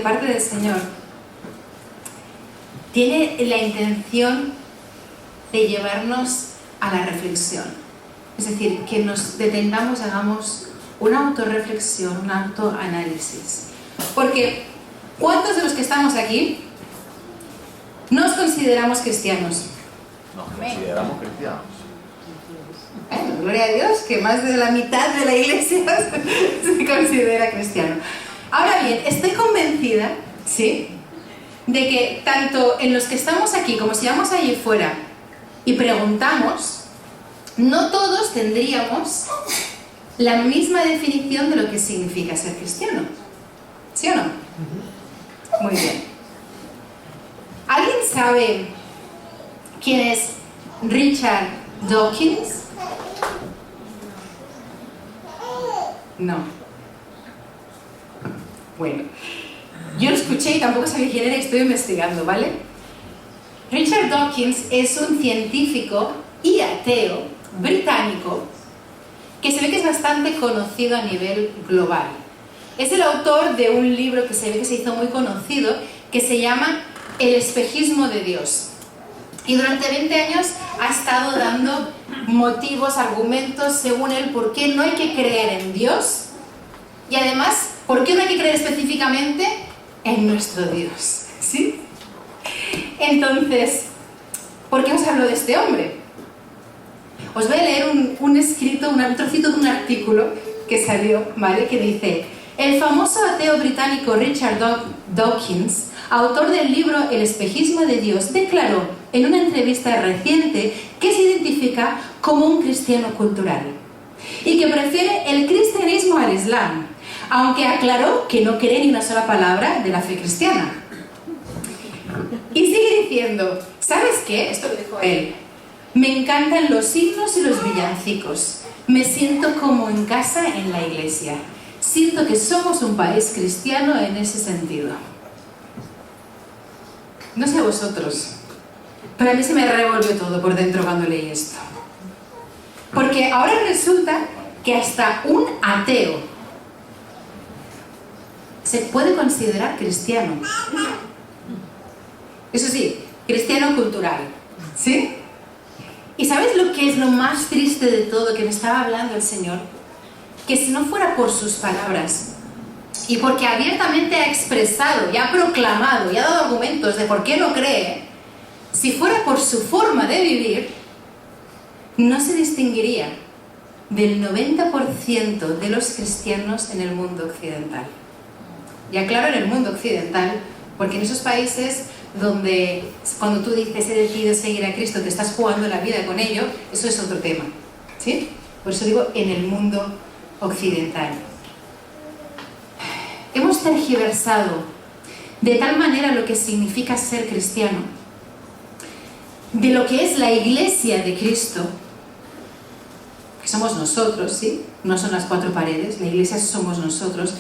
parte del Señor tiene la intención de llevarnos a la reflexión. Es decir, que nos detengamos, hagamos una autorreflexión, un autoanálisis. Porque, ¿cuántos de los que estamos aquí nos consideramos cristianos? Nos consideramos cristianos. Gloria a Dios, que más de la mitad de la iglesia se considera cristiano. Ahora bien, estoy convencida, ¿sí?, de que tanto en los que estamos aquí como si vamos allí fuera y preguntamos, no todos tendríamos la misma definición de lo que significa ser cristiano. ¿Sí o no? Muy bien. ¿Alguien sabe quién es Richard Dawkins? No. Bueno, yo lo escuché y tampoco sabía quién era y estoy investigando, ¿vale? Richard Dawkins es un científico y ateo británico que se ve que es bastante conocido a nivel global. Es el autor de un libro que se ve que se hizo muy conocido, que se llama El espejismo de Dios. Y durante 20 años ha estado dando motivos, argumentos, según él, por qué no hay que creer en Dios y además, por qué no hay que creer específicamente en nuestro Dios. ¿Sí? Entonces, ¿por qué os hablo de este hombre? Os voy a leer un escrito, un trocito de un artículo que salió, ¿vale? Que dice: el famoso ateo británico Richard Dawkins, autor del libro El espejismo de Dios, declaró en una entrevista reciente que se identifica como un cristiano cultural y que prefiere el cristianismo al islam, aunque aclaró que no cree ni una sola palabra de la fe cristiana. Y sigue diciendo, ¿sabes qué? Esto lo dijo él. Me encantan los himnos y los villancicos. Me siento como en casa en la iglesia. Siento que somos un país cristiano en ese sentido. No sé vosotros, pero a mí se me revolvió todo por dentro cuando leí esto. Porque ahora resulta que hasta un ateo se puede considerar cristiano. Eso sí, cristiano cultural. ¿Sí? ¿Y sabes lo que es lo más triste de todo que me estaba hablando el Señor? Que si no fuera por sus palabras y porque abiertamente ha expresado y ha proclamado y ha dado argumentos de por qué no cree, si fuera por su forma de vivir, no se distinguiría del 90% de los cristianos en el mundo occidental. Y aclaro en el mundo occidental, porque en esos países donde cuando tú dices he decidido seguir a Cristo, te estás jugando la vida con ello, eso es otro tema, ¿sí? Por eso digo en el mundo occidental. Hemos tergiversado de tal manera lo que significa ser cristiano, de lo que es la iglesia de Cristo, que somos nosotros, ¿sí? No son las cuatro paredes, la iglesia somos nosotros,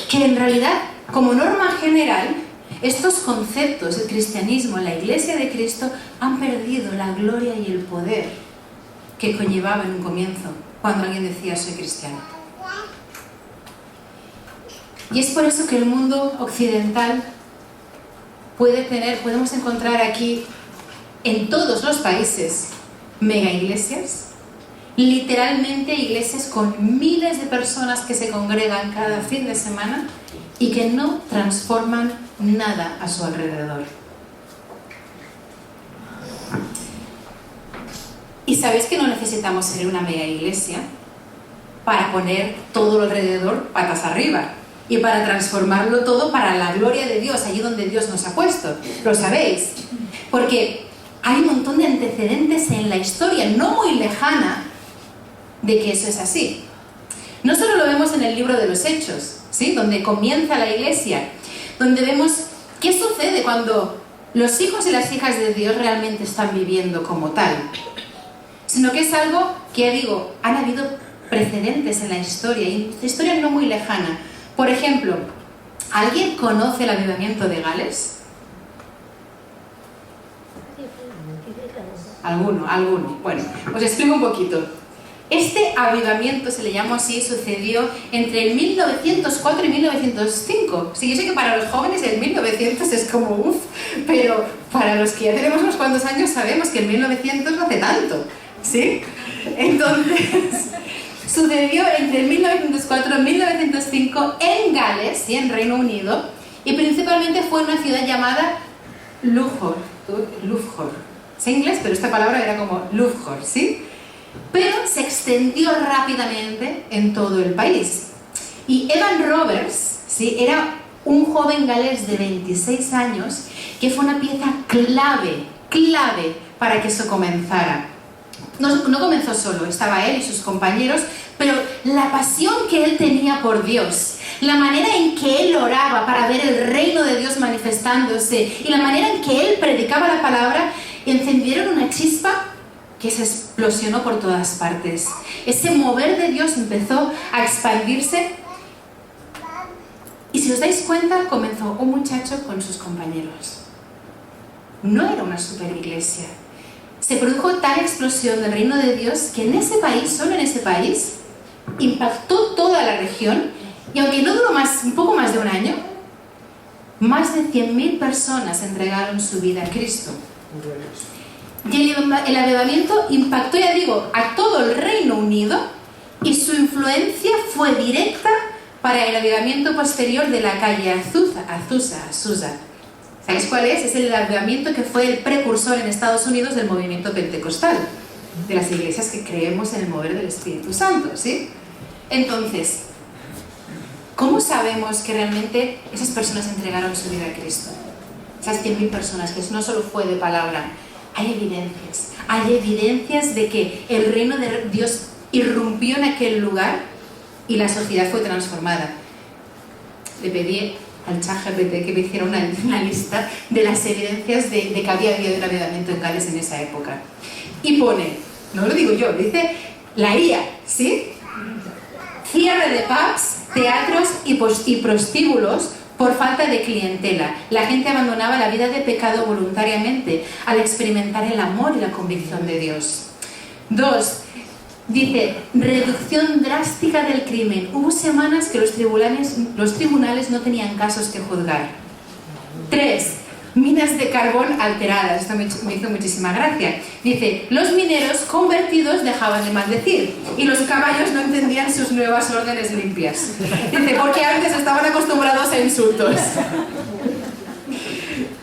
que en realidad, como norma general, estos conceptos, el cristianismo, la iglesia de Cristo, han perdido la gloria y el poder que conllevaba en un comienzo, cuando alguien decía soy cristiano. Y es por eso que el mundo occidental podemos encontrar aquí, en todos los países, mega iglesias, literalmente iglesias con miles de personas que se congregan cada fin de semana y que no transforman nada a su alrededor. ¿Y sabéis que no necesitamos ser una mega iglesia para poner todo alrededor patas arriba y para transformarlo todo para la gloria de Dios, allí donde Dios nos ha puesto? ¿Lo sabéis? Porque hay un montón de antecedentes en la historia no muy lejana de que eso es así. No solo lo vemos en el libro de los Hechos, ¿sí?, donde comienza la iglesia, donde vemos qué sucede cuando los hijos y las hijas de Dios realmente están viviendo como tal, sino que es algo que, ya digo, han habido precedentes en la historia, y la historia no muy lejana. Por ejemplo, ¿alguien conoce el avivamiento de Gales? ¿Alguno? Bueno, os explico un poquito. Este avivamiento, se le llama así, sucedió entre el 1904 y 1905. Sí, yo sé que para los jóvenes el 1900 es como uff, pero para los que ya tenemos unos cuantos años sabemos que el 1900 no hace tanto, ¿sí? Entonces, sucedió entre el 1904 y 1905 en Gales, ¿sí? En Reino Unido, y principalmente fue en una ciudad llamada Loughor. Sé inglés, pero esta palabra era como Loughor, ¿sí? Pero se extendió rápidamente en todo el país. Y Evan Roberts, ¿sí? Era un joven galés de 26 años que fue una pieza clave para que eso comenzara. No comenzó solo, estaba él y sus compañeros, pero la pasión que él tenía por Dios, la manera en que él oraba para ver el reino de Dios manifestándose y la manera en que él predicaba la palabra, encendieron una chispa que se explosionó por todas partes. Ese mover de Dios empezó a expandirse y si os dais cuenta, comenzó un muchacho con sus compañeros. No era una super iglesia. Se produjo tal explosión del reino de Dios que en ese país, solo en ese país, impactó toda la región y aunque no duró un poco más de un año, más de 100.000 personas entregaron su vida a Cristo. Y el avivamiento impactó, ya digo, a todo el Reino Unido y su influencia fue directa para el avivamiento posterior de la calle Azusa. ¿Sabéis cuál es? Es el avivamiento que fue el precursor en Estados Unidos del movimiento pentecostal, de las iglesias que creemos en el mover del Espíritu Santo, ¿sí? Entonces, ¿cómo sabemos que realmente esas personas entregaron su vida a Cristo? Esas 100.000 personas, que no solo fue de palabra. Hay evidencias de que el reino de Dios irrumpió en aquel lugar y la sociedad fue transformada. Le pedí al ChatGPT que me hiciera una lista de las evidencias de que había habido un avivamiento en Gales en esa época. Y pone, no lo digo yo, dice la IA, ¿sí? Cierre de pubs, teatros y prostíbulos por falta de clientela. La gente abandonaba la vida de pecado voluntariamente al experimentar el amor y la convicción de Dios. 2. Dice, reducción drástica del crimen. Hubo semanas que los tribunales no tenían casos que juzgar. 3. Minas de carbón alteradas. Esto me hizo muchísima gracia. Dice, los mineros convertidos dejaban de maldecir y los caballos no entendían sus nuevas órdenes limpias. Dice, porque antes estaban acostumbrados a insultos.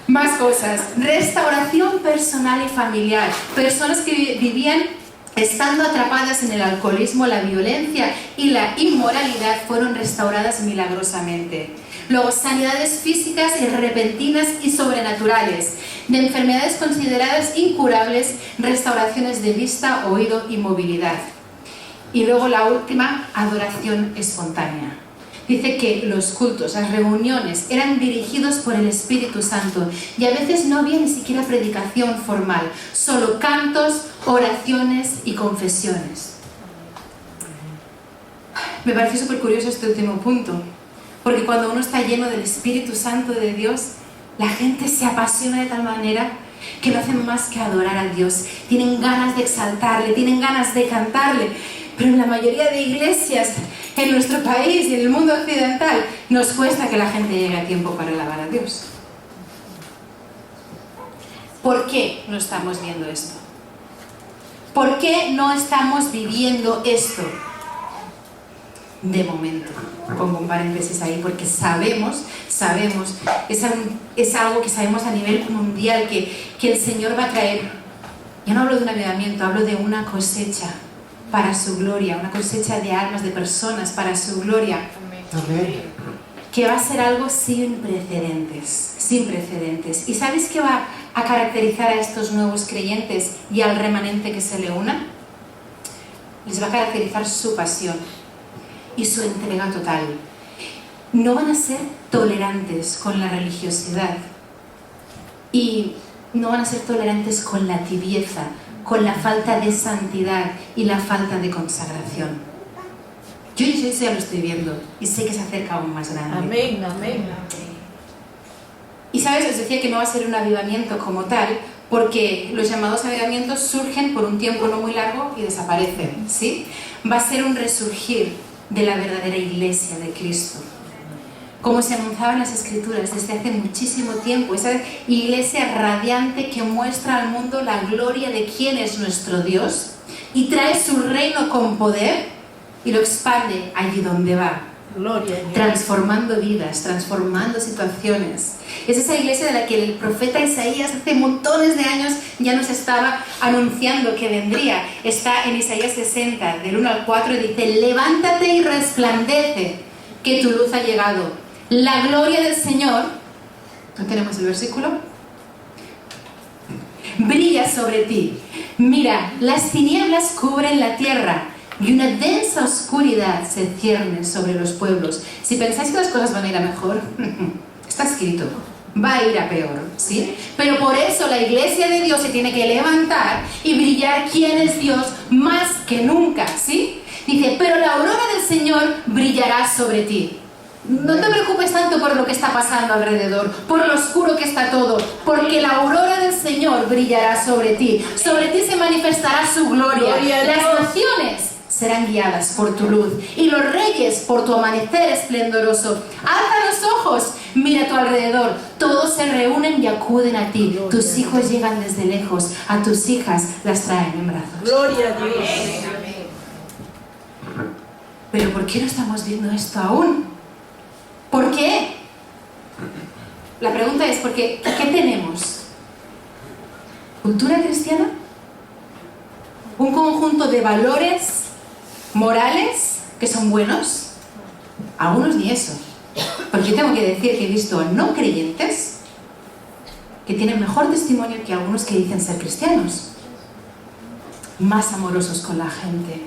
Más cosas. Restauración personal y familiar. Personas que vivían estando atrapadas en el alcoholismo, la violencia y la inmoralidad fueron restauradas milagrosamente. Luego, sanidades físicas y repentinas y sobrenaturales, de enfermedades consideradas incurables, restauraciones de vista, oído y movilidad. Y luego la última, adoración espontánea. Dice que los cultos, las reuniones, eran dirigidos por el Espíritu Santo y a veces no había ni siquiera predicación formal, solo cantos, oraciones y confesiones. Me parece súper curioso este último punto, porque cuando uno está lleno del Espíritu Santo de Dios, la gente se apasiona de tal manera que no hacen más que adorar a Dios. Tienen ganas de exaltarle, tienen ganas de cantarle. Pero en la mayoría de iglesias en nuestro país y en el mundo occidental nos cuesta que la gente llegue a tiempo para alabar a Dios. ¿Por qué no estamos viendo esto? ¿Por qué no estamos viviendo esto? De momento, pongo un paréntesis ahí porque sabemos, es algo que sabemos a nivel mundial que el Señor va a traer. Yo no hablo de un avivamiento, hablo de una cosecha para su gloria, una cosecha de almas, de personas para su gloria. Amén. Que va a ser algo sin precedentes. ¿Y sabéis qué va a caracterizar a estos nuevos creyentes y al remanente que se le una? Les va a caracterizar su pasión y su entrega total. No van a ser tolerantes con la religiosidad y no van a ser tolerantes con la tibieza, con la falta de santidad y la falta de consagración. Yo eso ya lo estoy viendo y sé que se acerca aún más grande. Amén, amén. Y sabes, os decía que no va a ser un avivamiento como tal, porque los llamados avivamientos surgen por un tiempo no muy largo y desaparecen, ¿sí? Va a ser un resurgir de la verdadera iglesia de Cristo. Como se anunciaba en las Escrituras desde hace muchísimo tiempo, esa iglesia radiante que muestra al mundo la gloria de quién es nuestro Dios y trae su reino con poder y lo expande allí donde va. Gloria a Dios. Transformando vidas, transformando situaciones. Es esa iglesia de la que el profeta Isaías hace montones de años ya nos estaba anunciando que vendría. Está en Isaías 60, del 1 al 4, y dice: levántate y resplandece, que tu luz ha llegado. La gloria del Señor, ¿no tenemos el versículo? Brilla sobre ti. Mira, las tinieblas cubren la tierra y una densa oscuridad se cierne sobre los pueblos. Si pensáis que las cosas van a ir a mejor, está escrito, va a ir a peor, ¿sí? Pero por eso la iglesia de Dios se tiene que levantar y brillar quién es Dios más que nunca, ¿sí? Dice, pero la aurora del Señor brillará sobre ti. No te preocupes tanto por lo que está pasando alrededor, por lo oscuro que está todo, porque la aurora del Señor brillará sobre ti. Sobre ti se manifestará su gloria. Las naciones serán guiadas por tu luz y los reyes por tu amanecer esplendoroso. Alza los ojos, mira a tu alrededor, todos se reúnen y acuden a ti. Tus hijos llegan desde lejos, a tus hijas las traen en brazos. Gloria a Dios. Pero ¿por qué no estamos viendo esto aún? ¿Por qué? La pregunta es, ¿qué tenemos? ¿Cultura cristiana? ¿Un conjunto de valores morales que son buenos? Algunos ni eso. Porque yo tengo que decir que he visto a no creyentes que tienen mejor testimonio que algunos que dicen ser cristianos. Más amorosos con la gente.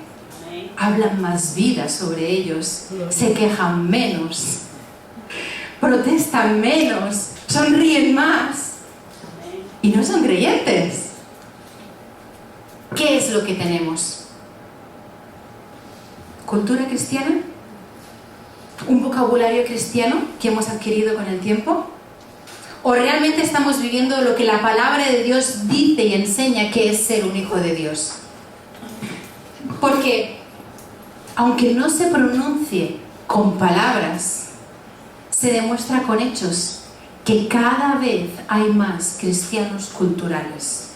Hablan más vida sobre ellos. Se quejan menos. Protestan menos, sonríen más y no son creyentes. ¿Qué es lo que tenemos? ¿Cultura cristiana? ¿Un vocabulario cristiano que hemos adquirido con el tiempo? ¿O realmente estamos viviendo lo que la palabra de Dios dice y enseña que es ser un hijo de Dios? Porque aunque no se pronuncie con palabras, se demuestra con hechos que cada vez hay más cristianos culturales.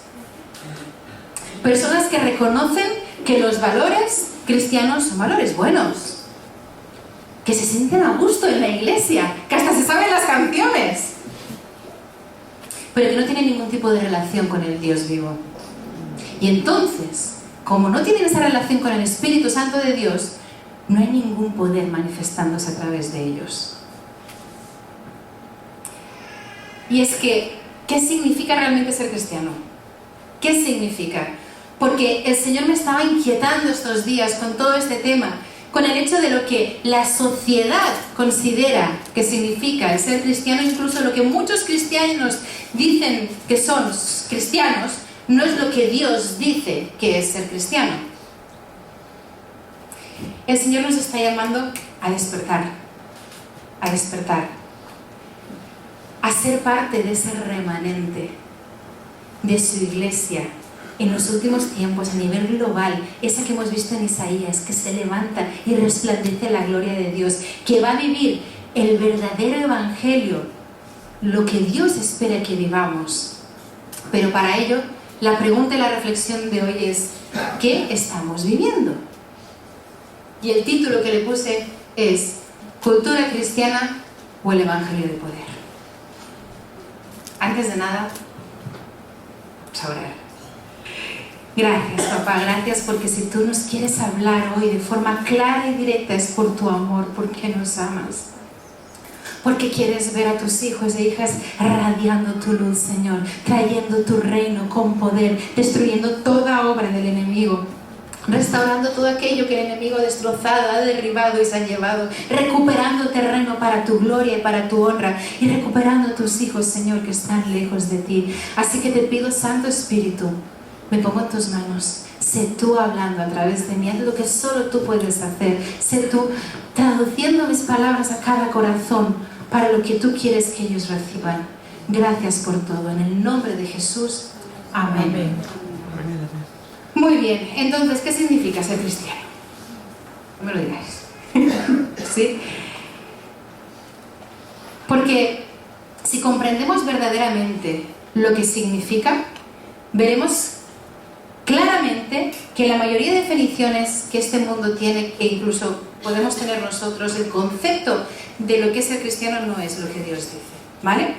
Personas que reconocen que los valores cristianos son valores buenos, que se sienten a gusto en la iglesia, que hasta se saben las canciones, pero que no tienen ningún tipo de relación con el Dios vivo. Y entonces, como no tienen esa relación con el Espíritu Santo de Dios, no hay ningún poder manifestándose a través de ellos. Y es que, ¿qué significa realmente ser cristiano? ¿Qué significa? Porque el Señor me estaba inquietando estos días con todo este tema, con el hecho de lo que la sociedad considera que significa el ser cristiano, incluso lo que muchos cristianos dicen que son cristianos, no es lo que Dios dice que es ser cristiano. El Señor nos está llamando a despertar, a ser parte de ese remanente de su iglesia en los últimos tiempos a nivel global, esa que hemos visto en Isaías, que se levanta y resplandece la gloria de Dios, que va a vivir el verdadero evangelio, lo que Dios espera que vivamos. Pero para ello, la pregunta y la reflexión de hoy es: ¿qué estamos viviendo? Y el título que le puse es ¿cultura cristiana o el evangelio de poder? Antes de nada, vamos a orar. Gracias, papá, gracias porque si tú nos quieres hablar hoy de forma clara y directa es por tu amor, porque nos amas. Porque quieres ver a tus hijos e hijas radiando tu luz, Señor, trayendo tu reino con poder, destruyendo toda obra del enemigo, restaurando todo aquello que el enemigo ha destrozado, ha derribado y se ha llevado, recuperando terreno para tu gloria y para tu honra, y recuperando a tus hijos, Señor, que están lejos de ti. Así que te pido, Santo Espíritu, me pongo en tus manos. Sé tú hablando a través de mí, haz lo que solo tú puedes hacer. Sé tú traduciendo mis palabras a cada corazón para lo que tú quieres que ellos reciban. Gracias por todo. En el nombre de Jesús. Amén. Amén. Muy bien. Entonces, ¿qué significa ser cristiano? No me lo digáis. ¿Sí? Porque si comprendemos verdaderamente lo que significa, veremos claramente que la mayoría de definiciones que este mundo tiene, que incluso podemos tener nosotros, el concepto de lo que es ser cristiano no es lo que Dios dice, ¿vale?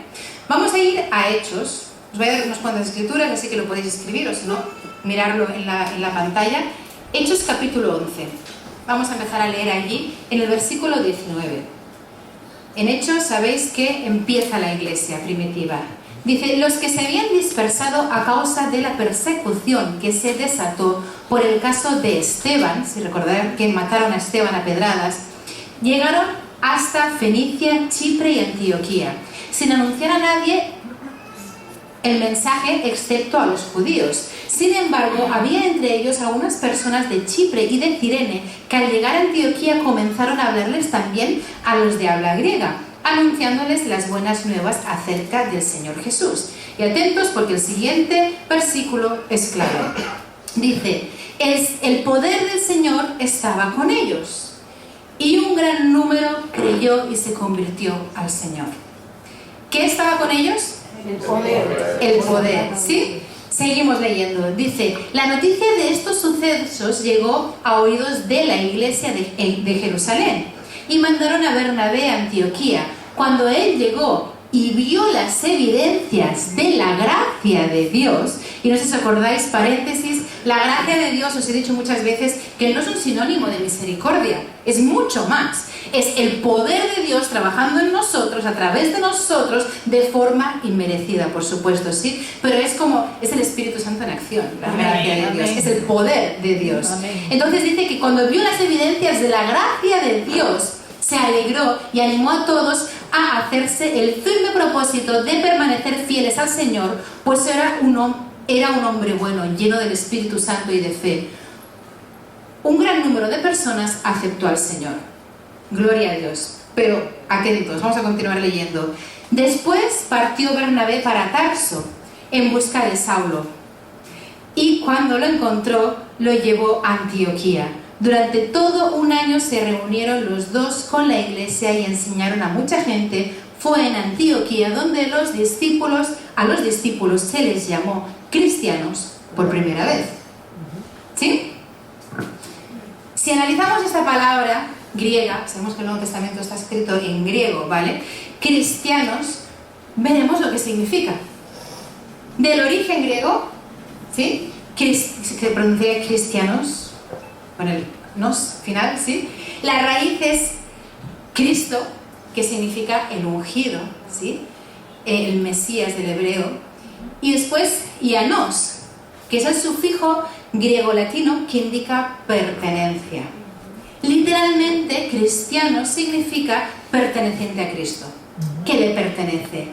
Vamos a ir a Hechos. Os voy a dar unas cuantas escrituras, así que lo podéis escribir, o si no, mirarlo en la pantalla. Hechos capítulo 11. Vamos a empezar a leer allí, en el versículo 19. En Hechos sabéis que empieza la iglesia primitiva. Dice, los que se habían dispersado a causa de la persecución que se desató por el caso de Esteban, si recordarán que mataron a Esteban a pedradas, llegaron hasta Fenicia, Chipre y Antioquía, sin anunciar a nadie el mensaje excepto a los judíos. Sin embargo, había entre ellos algunas personas de Chipre y de Cirene que al llegar a Antioquía comenzaron a hablarles también a los de habla griega, anunciándoles las buenas nuevas acerca del Señor Jesús. Y atentos porque el siguiente versículo es claro. Dice, el poder del Señor estaba con ellos y un gran número creyó y se convirtió al Señor. ¿Qué estaba con ellos? El poder. El poder, ¿sí? Seguimos leyendo. Dice, la noticia de estos sucesos llegó a oídos de la iglesia de Jerusalén y mandaron a Bernabé a Antioquía. Cuando él llegó y vio las evidencias de la gracia de Dios, y no sé si os acordáis, paréntesis, la gracia de Dios, os he dicho muchas veces que no es un sinónimo de misericordia, es mucho más. Es el poder de Dios trabajando en nosotros, a través de nosotros, de forma inmerecida, por supuesto, ¿sí? Pero es el Espíritu Santo en acción, la gracia de Dios, es el poder de Dios. Entonces dice que cuando vio las evidencias de la gracia de Dios, se alegró y animó a todos a hacerse el firme propósito de permanecer fieles al Señor, pues era un hombre bueno, lleno del Espíritu Santo y de fe. Un gran número de personas aceptó al Señor. Gloria a Dios. Pero, atentos, vamos a continuar leyendo. Después partió Bernabé para Tarso en busca de Saulo, y cuando lo encontró, lo llevó a Antioquía. Durante todo un año se reunieron los dos con la iglesia y enseñaron a mucha gente. Fue en Antioquía donde a los discípulos se les llamó cristianos por primera vez. ¿Sí? Si analizamos esta palabra griega, sabemos que el Nuevo Testamento está escrito en griego, ¿vale? Cristianos, veremos lo que significa. Del origen griego, ¿sí? Se pronuncia cristianos, con el nos final, ¿sí? La raíz es Cristo, que significa el ungido, ¿sí? El Mesías del hebreo. Y después ianos, que es el sufijo griego-latino que indica pertenencia. Literalmente, cristiano significa perteneciente a Cristo, que le pertenece.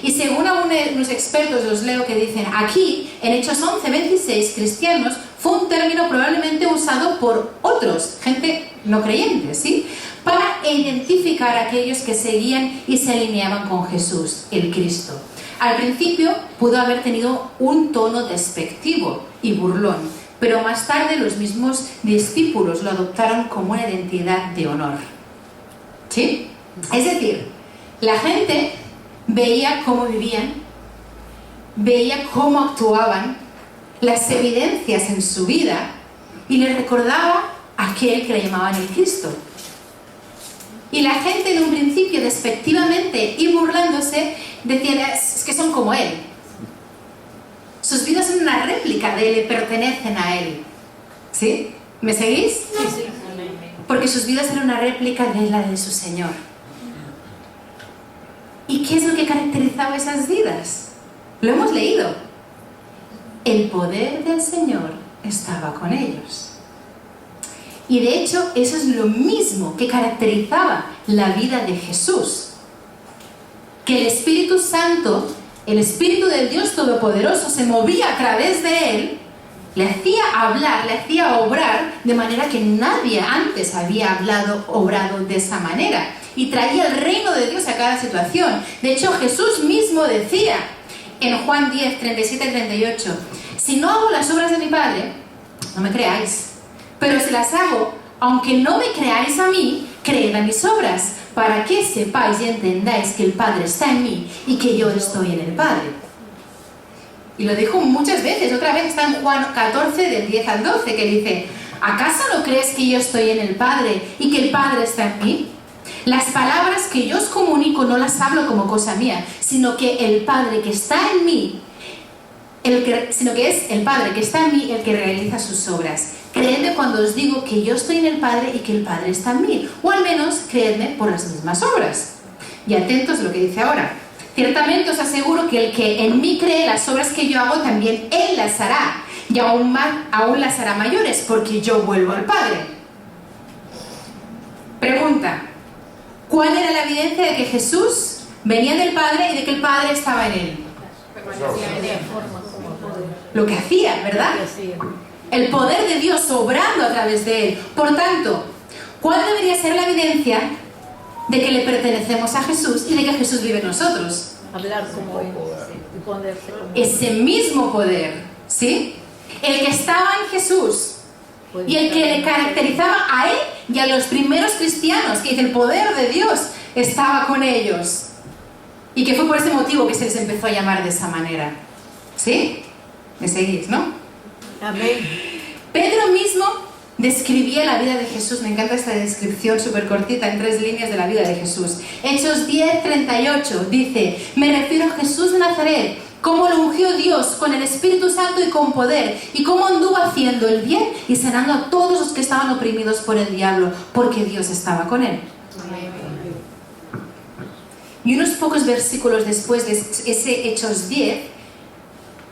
Y según algunos expertos, os leo que dicen aquí, en Hechos 11:26, cristianos fue un término probablemente usado por otros, gente no creyente, ¿sí? Para identificar a aquellos que seguían y se alineaban con Jesús, el Cristo. Al principio pudo haber tenido un tono despectivo y burlón, pero más tarde los mismos discípulos lo adoptaron como una identidad de honor. ¿Sí? Es decir, la gente veía cómo vivían, veía cómo actuaban, las evidencias en su vida, y les recordaba a aquel que le llamaban el Cristo. Y la gente en un principio despectivamente y burlándose decía, es que son como él. Sus vidas son una réplica de él, le pertenecen a él. ¿Sí? ¿Me seguís? Sí. Porque sus vidas eran una réplica de la de su Señor. ¿Y qué es lo que caracterizaba esas vidas? Lo hemos leído. El poder del Señor estaba con ellos. Y de hecho, eso es lo mismo que caracterizaba la vida de Jesús. Que el Espíritu Santo, el Espíritu del Dios Todopoderoso, se movía a través de él, le hacía hablar, le hacía obrar de manera que nadie antes había obrado de esa manera. y traía el reino de Dios a cada situación. De hecho, Jesús mismo decía en Juan 10, 37 y 38, si no hago las obras de mi Padre, no me creáis, pero si las hago, aunque no me creáis a mí, creed a mis obras, para que sepáis y entendáis que el Padre está en mí y que yo estoy en el Padre. Y lo dijo muchas veces, otra vez está en Juan 14, del 10 al 12, que dice, ¿acaso no crees que yo estoy en el Padre y que el Padre está en mí? Las palabras que yo os comunico no las hablo como cosa mía, sino que el Padre que está en mí, sino que es el Padre que está en mí el que realiza sus obras. Creedme cuando os digo que yo estoy en el Padre y que el Padre está en mí, o al menos creedme por las mismas obras. Y atentos a lo que dice ahora. Ciertamente os aseguro que el que en mí cree las obras que yo hago, también él las hará, y aún las hará mayores, porque yo vuelvo al Padre. Pregunta, ¿cuál era la evidencia de que Jesús venía del Padre y de que el Padre estaba en él? Lo que hacía, ¿verdad? El poder de Dios obrando a través de él. Por tanto, ¿cuál debería ser la evidencia de que le pertenecemos a Jesús y de que Jesús vive en nosotros? Hablar como él y ponerse como él. Ese mismo poder, ¿sí? El que estaba en Jesús y el que le caracterizaba a él y a los primeros cristianos, que dice el poder de Dios estaba con ellos. Y que fue por ese motivo que se les empezó a llamar de esa manera. ¿Sí? ¿Me seguís, no? Amén. Pedro mismo describía la vida de Jesús. Me encanta esta descripción súper cortita en 3 líneas de la vida de Jesús. Hechos 10, 38 dice, me refiero a Jesús de Nazaret, cómo lo ungió Dios con el Espíritu Santo y con poder, y cómo anduvo haciendo el bien y sanando a todos los que estaban oprimidos por el diablo, porque Dios estaba con él. Y unos pocos versículos después de ese Hechos 10,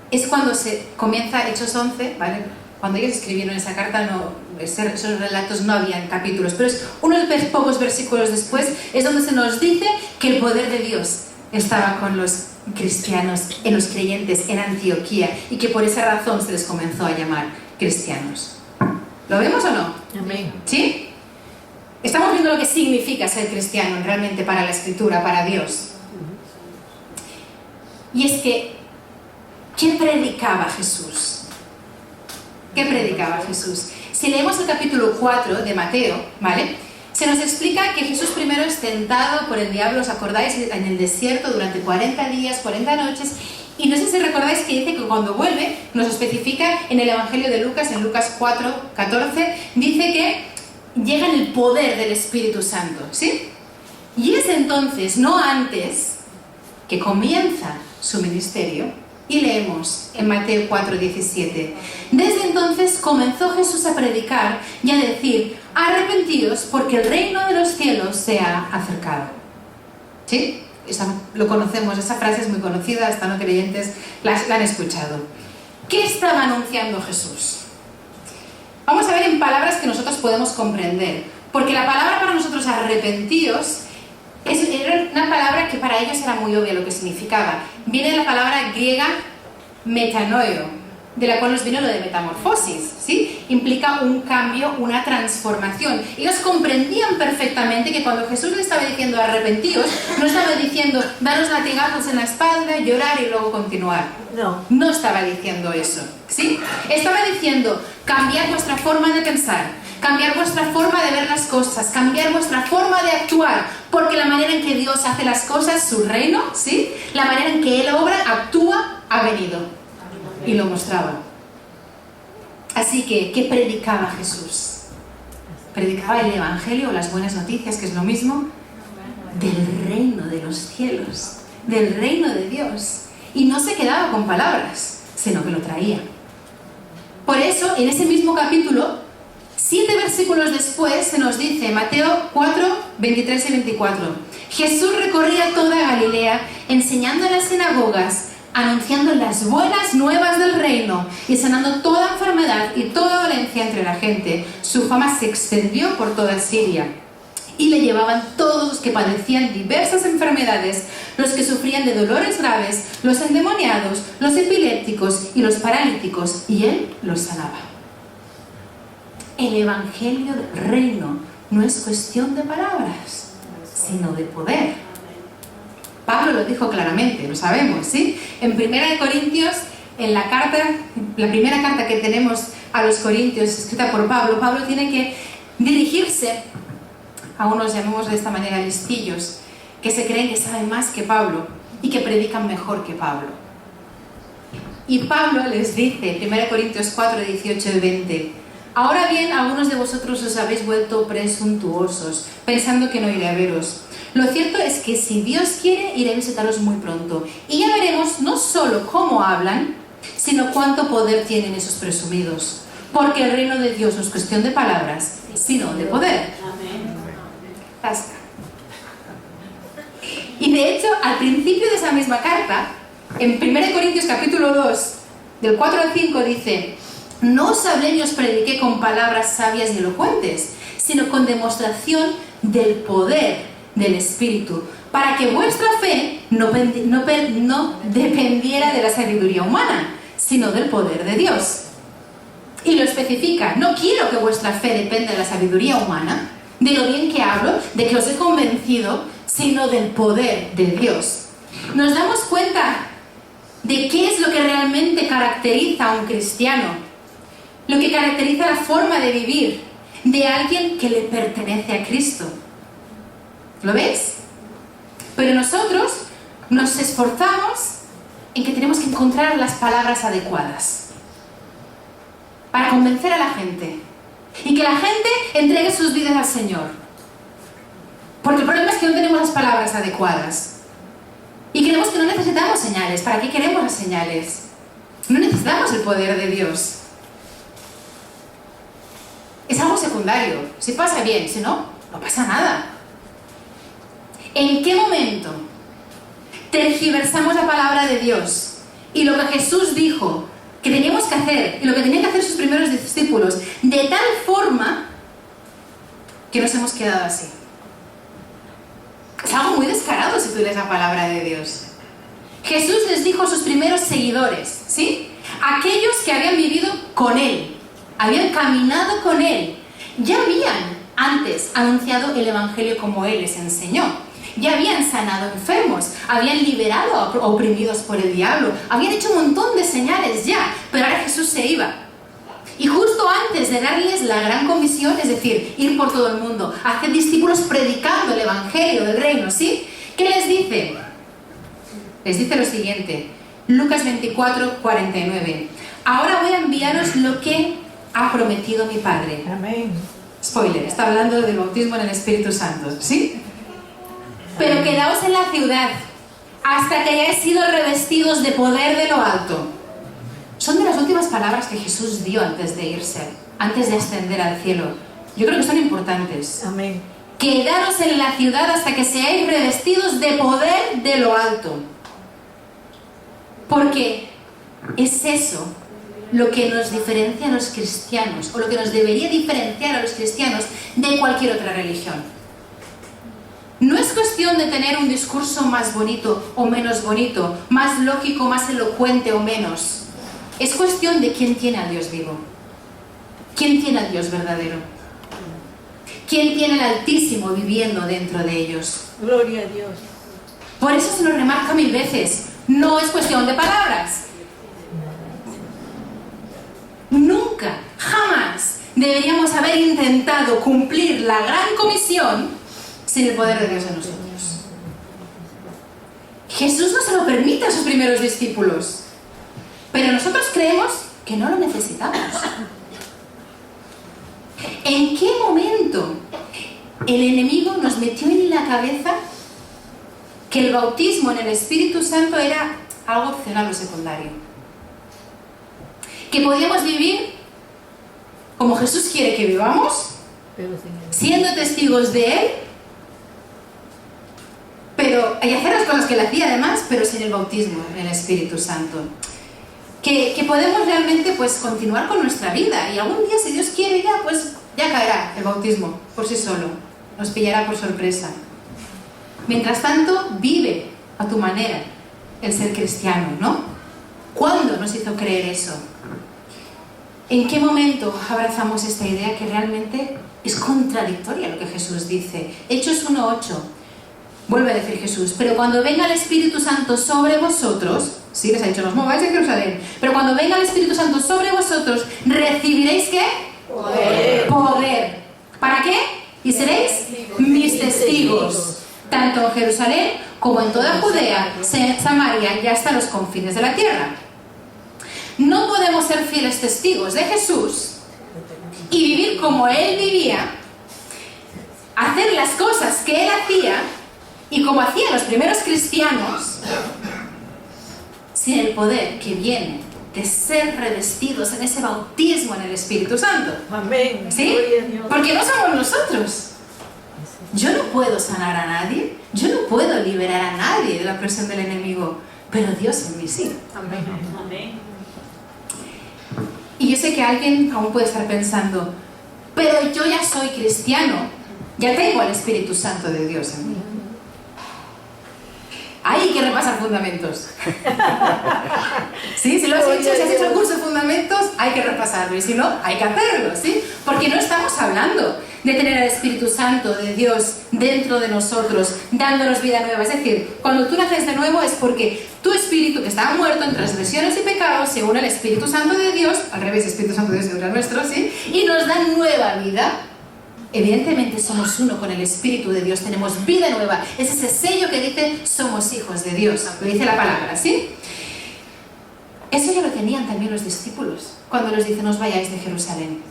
es cuando se comienza Hechos 11, ¿vale? Cuando ellos escribieron esa carta, esos relatos no habían capítulos, pero es unos pocos versículos después, es donde se nos dice que el poder de Dios estaba con los cristianos, en los creyentes en Antioquía, y que por esa razón se les comenzó a llamar cristianos. ¿Lo vemos o no? Amén. ¿Sí? Estamos viendo lo que significa ser cristiano realmente para la Escritura, para Dios. Y es que, ¿qué predicaba Jesús? ¿Qué predicaba Jesús? Si leemos el capítulo 4 de Mateo, ¿vale? Se nos explica que Jesús primero es tentado por el diablo, ¿os acordáis? En el desierto durante 40 días, 40 noches. Y no sé si recordáis que dice que cuando vuelve, nos especifica en el Evangelio de Lucas, en Lucas 4, 14, dice que llega en el poder del Espíritu Santo, ¿sí? Y es entonces, no antes, que comienza su ministerio. Y leemos en Mateo 4, 17. Desde entonces comenzó Jesús a predicar y a decir, arrepentíos porque el reino de los cielos se ha acercado. ¿Sí? Lo conocemos, esa frase es muy conocida, hasta no creyentes la han escuchado. ¿Qué estaba anunciando Jesús? Vamos a ver en palabras que nosotros podemos comprender, porque la palabra para nosotros arrepentíos era una palabra que para ellos era muy obvia lo que significaba. Viene de la palabra griega metanoio, de la cual nos viene lo de metamorfosis, ¿sí? Implica un cambio, una transformación. Ellos comprendían perfectamente que cuando Jesús les estaba diciendo arrepentíos, no estaba diciendo daros latigazos en la espalda, llorar y luego continuar. No estaba diciendo eso, ¿sí? Estaba diciendo cambiar vuestra forma de pensar, cambiar vuestra forma de ver las cosas, cambiar vuestra forma de actuar, porque la manera en que Dios hace las cosas, su reino, ¿sí? La manera en que Él obra, actúa, ha venido. Y lo mostraba. Así que, ¿qué predicaba Jesús? Predicaba el Evangelio o las buenas noticias, que es lo mismo, del reino de los cielos, del reino de Dios. Y no se quedaba con palabras, sino que lo traía. Por eso, en ese mismo capítulo, 7 versículos después se nos dice, Mateo 4, 23 y 24, Jesús recorría toda Galilea, enseñando en las sinagogas, anunciando las buenas nuevas del reino y sanando toda enfermedad y toda dolencia entre la gente. Su fama se extendió por toda Siria y le llevaban todos los que padecían diversas enfermedades, los que sufrían de dolores graves, los endemoniados, los epilépticos y los paralíticos, y él los sanaba. El evangelio del reino no es cuestión de palabras, sino de poder. Pablo lo dijo claramente, lo sabemos, ¿sí? En 1 Corintios, en la primera carta que tenemos a los Corintios, escrita por Pablo, Pablo tiene que dirigirse a unos, llamémoslo de esta manera, listillos, que se creen que saben más que Pablo y que predican mejor que Pablo. Y Pablo les dice, 1 Corintios 4, 18 y 20, ahora bien, algunos de vosotros os habéis vuelto presuntuosos, pensando que no iré a veros. Lo cierto es que si Dios quiere, iré a visitaros muy pronto. Y ya veremos no solo cómo hablan, sino cuánto poder tienen esos presumidos. Porque el reino de Dios no es cuestión de palabras, sino de poder. Basta. Y de hecho, al principio de esa misma carta, en 1 Corintios capítulo 2, del 4 al 5, dice: no os hablé ni os prediqué con palabras sabias y elocuentes, sino con demostración del poder del Espíritu, para que vuestra fe no dependiera de la sabiduría humana, sino del poder de Dios. Y lo especifica: no quiero que vuestra fe dependa de la sabiduría humana, de lo bien que hablo, de que os he convencido, sino del poder de Dios. Nos damos cuenta de qué es lo que realmente caracteriza a un cristiano, lo que caracteriza la forma de vivir de alguien que le pertenece a Cristo. ¿Lo ves? Pero nosotros nos esforzamos en que tenemos que encontrar las palabras adecuadas para convencer a la gente y que la gente entregue sus vidas al Señor. Porque el problema es que no tenemos las palabras adecuadas y creemos que no necesitamos señales. ¿Para qué queremos las señales? No necesitamos el poder de Dios. Es algo secundario. Si pasa bien, si no, no pasa nada. ¿En qué momento tergiversamos la palabra de Dios y lo que Jesús dijo que teníamos que hacer y lo que tenían que hacer sus primeros discípulos de tal forma que nos hemos quedado así? Es algo muy descarado si tú lees la palabra de Dios. Jesús les dijo a sus primeros seguidores, ¿sí? Aquellos que habían vivido con Él, habían caminado con Él, ya habían antes anunciado el Evangelio como Él les enseñó. Ya habían sanado enfermos, habían liberado a oprimidos por el diablo, habían hecho un montón de señales ya, pero ahora Jesús se iba. Y justo antes de darles la gran comisión, es decir, ir por todo el mundo, hacer discípulos predicando el Evangelio del reino, ¿sí? ¿Qué les dice? Les dice lo siguiente, Lucas 24, 49. Ahora voy a enviaros lo que ha prometido mi Padre. Amén. Spoiler, está hablando del bautismo en el Espíritu Santo, ¿sí? Pero quedaos en la ciudad hasta que hayáis sido revestidos de poder de lo alto. Son de las últimas palabras que Jesús dio antes de irse, antes de ascender al cielo. Yo creo que son importantes. Amén. Quedaros en la ciudad hasta que seáis revestidos de poder de lo alto. Porque es eso lo que nos diferencia a los cristianos, o lo que nos debería diferenciar a los cristianos de cualquier otra religión. No es cuestión de tener un discurso más bonito o menos bonito, más lógico, más elocuente o menos. Es cuestión de quién tiene a Dios vivo. ¿Quién tiene a Dios verdadero? ¿Quién tiene al Altísimo viviendo dentro de ellos? Gloria a Dios. Por eso se nos remarca 1000 veces. No es cuestión de palabras. Nunca, jamás deberíamos haber intentado cumplir la gran comisión sin el poder de Dios en nosotros. Jesús no se lo permite a sus primeros discípulos, pero nosotros creemos que no lo necesitamos. ¿En qué momento el enemigo nos metió en la cabeza que el bautismo en el Espíritu Santo era algo opcional o secundario? Que podíamos vivir como Jesús quiere que vivamos, siendo testigos de Él, pero y hacer las cosas que Él hacía además, pero sin el bautismo en el Espíritu Santo. Que podemos realmente pues continuar con nuestra vida y algún día, si Dios quiere, ya caerá el bautismo por sí solo, nos pillará por sorpresa. Mientras tanto, vive a tu manera el ser cristiano, ¿no? ¿Cuándo nos hizo creer eso? ¿En qué momento abrazamos esta idea que realmente es contradictoria a lo que Jesús dice? Hechos 1:8. vuelve a decir Jesús, pero cuando venga el Espíritu Santo sobre vosotros, sí, les ha dicho, no os mováis de Jerusalén, pero cuando venga el Espíritu Santo sobre vosotros, recibiréis ¿qué? Poder. ¿Para qué? Y seréis mis testigos, tanto en Jerusalén como en toda Judea, Samaria y hasta los confines de la tierra. No podemos ser fieles testigos de Jesús y vivir como Él vivía, hacer las cosas que Él hacía y como hacían los primeros cristianos, sin el poder que viene de ser revestidos en ese bautismo en el Espíritu Santo. Amén. ¿Sí? Porque no somos nosotros. Yo no puedo sanar a nadie, yo no puedo liberar a nadie de la presión del enemigo, pero Dios en mí sí. Amén. Amén. Y yo sé que alguien aún puede estar pensando, pero yo ya soy cristiano, ya tengo al Espíritu Santo de Dios en mí. Hay que repasar fundamentos. ¿Sí? Si lo has hecho, si has hecho el curso de fundamentos, hay que repasarlo. Y si no, hay que hacerlo, ¿sí? Porque no estamos hablando de tener al Espíritu Santo de Dios dentro de nosotros, dándonos vida nueva. Es decir, cuando tú naces de nuevo es porque tu espíritu, que estaba muerto en transgresiones y pecados, se une al Espíritu Santo de Dios, al revés, Espíritu Santo de Dios se une al nuestro, ¿sí? Y nos da nueva vida. Evidentemente somos uno con el Espíritu de Dios, tenemos vida nueva. Es ese sello que dice, somos hijos de Dios, lo dice la palabra, ¿sí? Eso ya lo tenían también los discípulos, cuando les dice, no os vayáis de Jerusalén.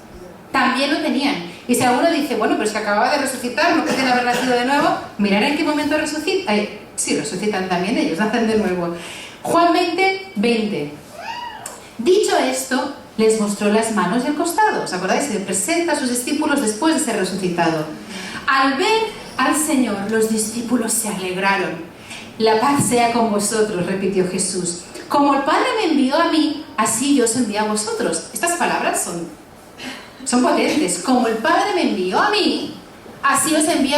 También lo tenían. Y si alguno dice, bueno, pero es que acababa de resucitar, no pueden haber nacido de nuevo, mirar en qué momento resucitan. Sí, resucitan también ellos, nacen de nuevo. Juan 20, 20. Dicho esto, les mostró las manos y el costado. ¿Os acordáis? Se presenta a sus discípulos después de ser resucitado. Al ver al Señor, los discípulos se alegraron. La paz sea con vosotros, repitió Jesús. Como el Padre me envió a mí, así yo os envío a vosotros. Estas palabras son potentes. Como el Padre me envió a mí, así os envío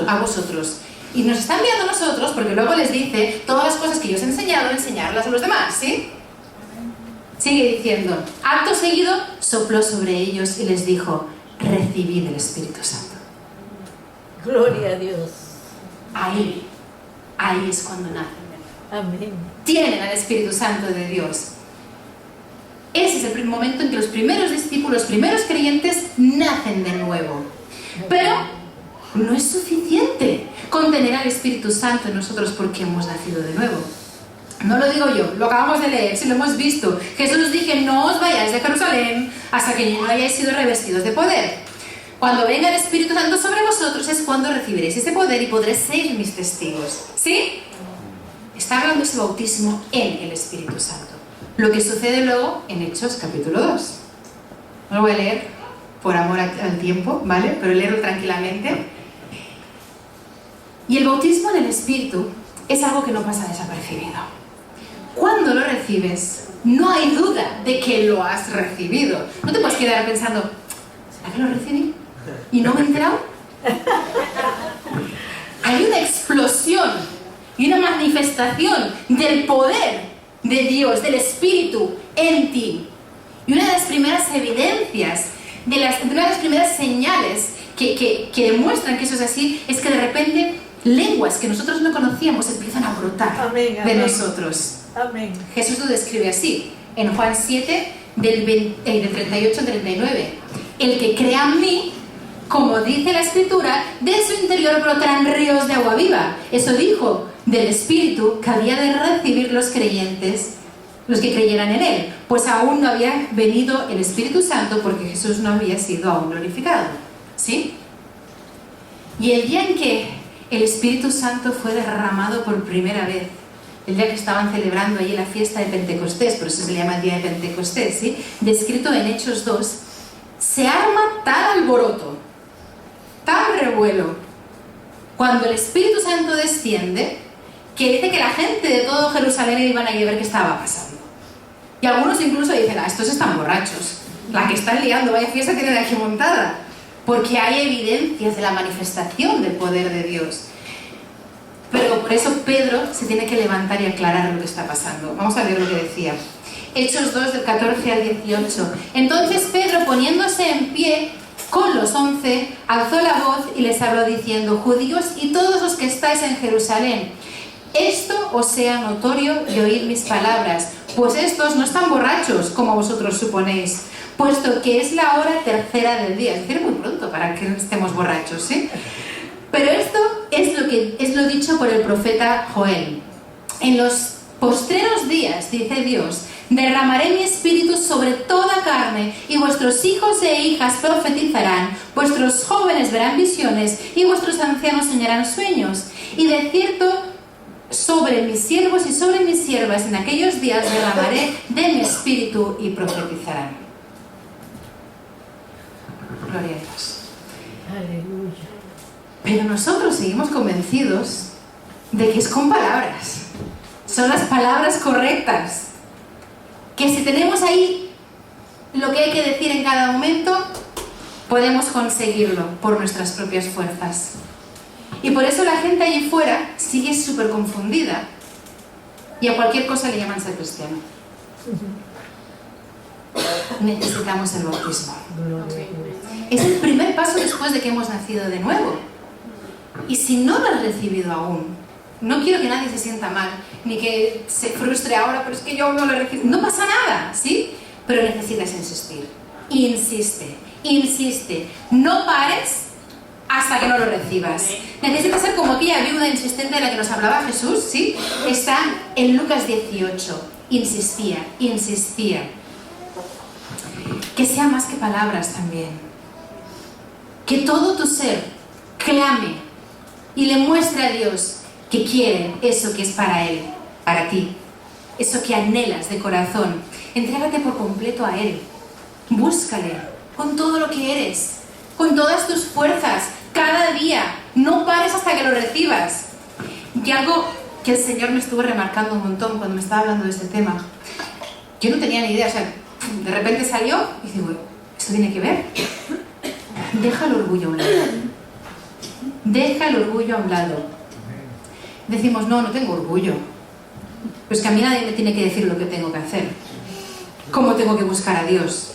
a vosotros. Y nos está enviando a nosotros porque luego les dice todas las cosas que yo os he enseñado, enseñarlas a los demás, ¿sí? Sigue diciendo, acto seguido sopló sobre ellos y les dijo, recibid el Espíritu Santo. Gloria a Dios. Ahí es cuando nacen. Amén. Tienen al Espíritu Santo de Dios. Ese es el primer momento en que los primeros discípulos, los primeros creyentes, nacen de nuevo. Pero no es suficiente con tener al Espíritu Santo en nosotros porque hemos nacido de nuevo. No lo digo yo, lo acabamos de leer, si lo hemos visto. Jesús dije, no os vayáis de Jerusalén hasta que no hayáis sido revestidos de poder. Cuando venga el Espíritu Santo sobre vosotros es cuando recibiréis ese poder y podréis ser mis testigos. ¿Sí? Está hablando de ese bautismo en el Espíritu Santo. Lo que sucede luego en Hechos capítulo 2. No lo voy a leer por amor al tiempo, ¿vale? Pero leerlo tranquilamente. Y el bautismo en el Espíritu es algo que no pasa desapercibido. Cuando lo recibes, no hay duda de que lo has recibido. No te puedes quedar pensando, ¿será que lo recibí? ¿Y no me he enterado? Hay una explosión y una manifestación del poder de Dios, del Espíritu en ti. Y una de las primeras evidencias, una de las primeras señales que demuestran que eso es así, es que de repente lenguas que nosotros no conocíamos empiezan a brotar de nosotros. Amén. Jesús lo describe así, en Juan 7, del 38 al 39. El que crea en mí, como dice la Escritura, de su interior brotarán ríos de agua viva. Eso dijo del Espíritu que había de recibir los creyentes, los que creyeran en Él, pues aún no había venido el Espíritu Santo porque Jesús no había sido aún glorificado. ¿Sí? Y el día en que el Espíritu Santo fue derramado por primera vez, el día que estaban celebrando allí la fiesta de Pentecostés, por eso se le llama el día de Pentecostés, ¿sí? Descrito en Hechos 2, se arma tal alboroto, tal revuelo, cuando el Espíritu Santo desciende, que dice que la gente de todo Jerusalén iban a ir a ver qué estaba pasando. Y algunos incluso dicen, estos están borrachos, la que están liando, vaya fiesta tienen aquí montada, porque hay evidencias de la manifestación del poder de Dios. Pero por eso Pedro se tiene que levantar y aclarar lo que está pasando. Vamos a ver lo que decía. Hechos 2, del 14 al 18. Entonces Pedro, poniéndose en pie, Con los 11 alzó la voz y les habló diciendo: judíos y todos los que estáis en Jerusalén, esto os sea notorio de oír mis palabras, pues estos no están borrachos como vosotros suponéis, puesto que es la hora tercera del día. Es decir, muy pronto para que no estemos borrachos, ¿sí? Pero esto es lo dicho por el profeta Joel. En los postreros días, dice Dios, derramaré mi espíritu sobre toda carne, y vuestros hijos e hijas profetizarán, vuestros jóvenes verán visiones, y vuestros ancianos soñarán sueños. Y de cierto, sobre mis siervos y sobre mis siervas en aquellos días derramaré de mi espíritu y profetizarán. Gloria a Dios. Aleluya. Pero nosotros seguimos convencidos de que es con palabras. Son las palabras correctas. Que si tenemos ahí lo que hay que decir en cada momento, podemos conseguirlo por nuestras propias fuerzas. Y por eso la gente allí fuera sigue súper confundida y a cualquier cosa le llaman ser cristiano. Necesitamos el bautismo. Es el primer paso después de que hemos nacido de nuevo. Y si no lo has recibido aún, no quiero que nadie se sienta mal, ni que se frustre ahora, pero es que yo no lo he recibido. No pasa nada, ¿sí? Pero necesitas insistir. Insiste, insiste. No pares hasta que no lo recibas. Necesitas ser como aquella viuda insistente de la que nos hablaba Jesús, ¿sí? Está en Lucas 18. Insistía, insistía. Que sea más que palabras también. Que todo tu ser clame y le muestre a Dios que quiere eso que es para Él, para ti. Eso que anhelas de corazón. Entrégate por completo a Él. Búscale con todo lo que eres, con todas tus fuerzas, cada día. No pares hasta que lo recibas. Y algo que el Señor me estuvo remarcando un montón cuando me estaba hablando de este tema. Yo no tenía ni idea, o sea, de repente salió y digo, ¿esto tiene que ver? Deja el orgullo a un lado. Deja el orgullo a un lado. Decimos, no tengo orgullo. Pero es que a mí nadie me tiene que decir lo que tengo que hacer. ¿Cómo tengo que buscar a Dios?